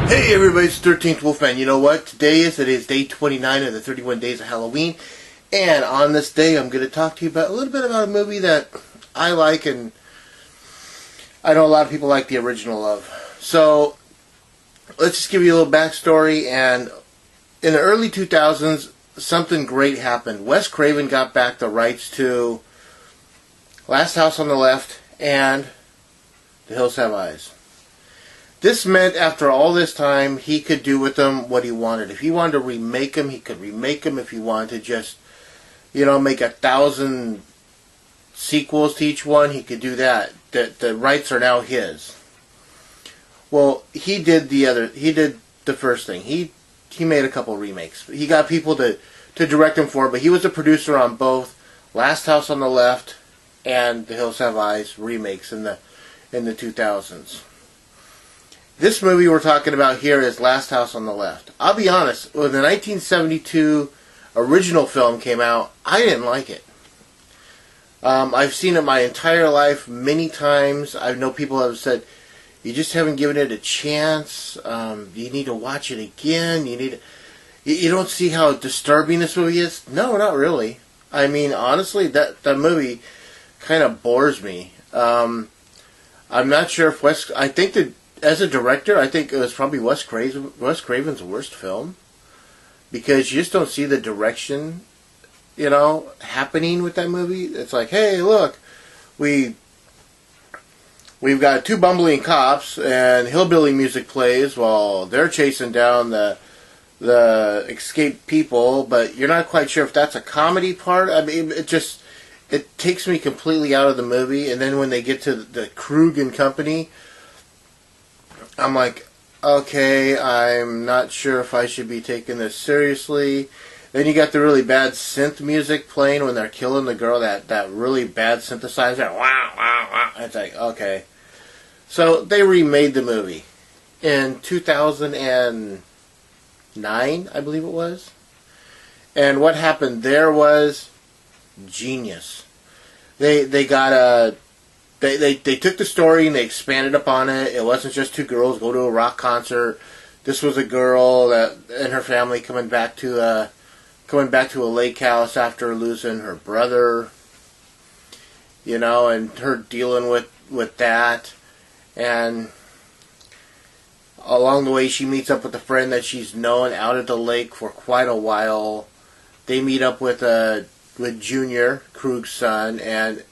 Hey everybody, it's 13th Wolfman. You know what today is? It is day 29 of the 31 days of Halloween. And on this day, I'm going to talk to you about a little bit about a movie that I like and I know a lot of people like the original of. So, let's just give you a little backstory. And in the early 2000s, something great happened. Wes Craven got back the rights to Last House on the Left and The Hills Have Eyes. This meant after all this time, he could do with them what he wanted. If he wanted to remake them, he could remake them. If he wanted to just, make 1,000 sequels to each one, he could do that. The rights are now his. Well, he did the first thing. He made a couple remakes. He got people to direct him for it, but he was a producer on both Last House on the Left and The Hills Have Eyes remakes in the 2000s. This movie we're talking about here is Last House on the Left. I'll be honest, when the 1972 original film came out, I didn't like it. I've seen it my entire life many times. I know people have said, you just haven't given it a chance. You need to watch it again. You don't see how disturbing this movie is? No, not really. I mean, honestly, that movie kind of bores me. I'm not sure if I think that as a director, I think it was probably Wes Craven's worst film, because you just don't see the direction, happening with that movie. It's like, hey, look, we've got two bumbling cops, and hillbilly music plays while they're chasing down the escaped people, but you're not quite sure if that's a comedy part. I mean, it takes me completely out of the movie. And then when they get to the Krug and Company, I'm like, okay, I'm not sure if I should be taking this seriously. Then you got the really bad synth music playing when they're killing the girl, that really bad synthesizer. Wow, wow, wow. It's like, okay. So they remade the movie in 2009, I believe it was. And what happened there was genius. They got a... They took the story and they expanded upon it. It wasn't just two girls go to a rock concert. This was a girl and her family coming back to a lake house after losing her brother. And her dealing with that. And along the way, she meets up with a friend that she's known out at the lake for quite a while. They meet up with Junior, Krug's son, and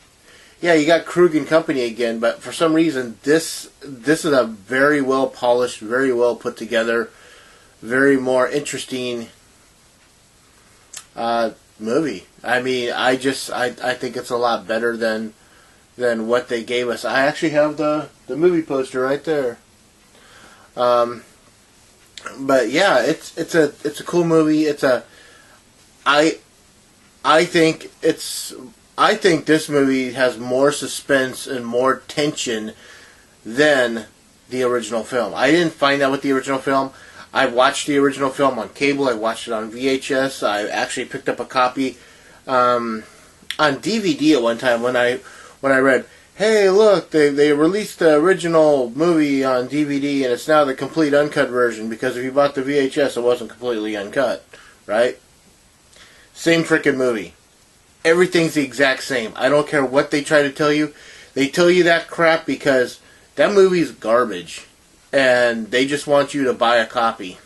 yeah, you got Krug and Company again, but for some reason, this is a very well polished, very well put together, very more interesting movie. I mean, I think it's a lot better than what they gave us. I actually have the movie poster right there. But yeah, it's a cool movie. I think this movie has more suspense and more tension than the original film. I didn't find that with the original film. I watched the original film on cable. I watched it on VHS. I actually picked up a copy on DVD at one time when I read, hey, look, they released the original movie on DVD and it's now the complete uncut version, because if you bought the VHS, it wasn't completely uncut, right? Same frickin' movie. Everything's the exact same. I don't care what they try to tell you. They tell you that crap because that movie's garbage. And they just want you to buy a copy.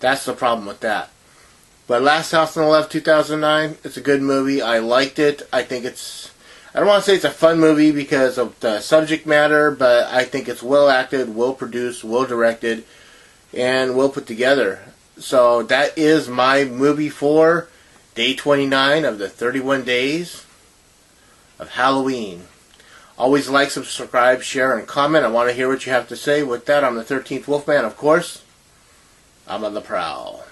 That's the problem with that. But Last House on the Left 2009, it's a good movie. I liked it. I think I don't want to say it's a fun movie because of the subject matter, but I think it's well acted, well produced, well directed, and well put together. So that is my movie for Day 29 of the 31 days of Halloween. Always like, subscribe, share, and comment. I want to hear what you have to say. With that, I'm the 13th Wolfman, of course. I'm on the prowl.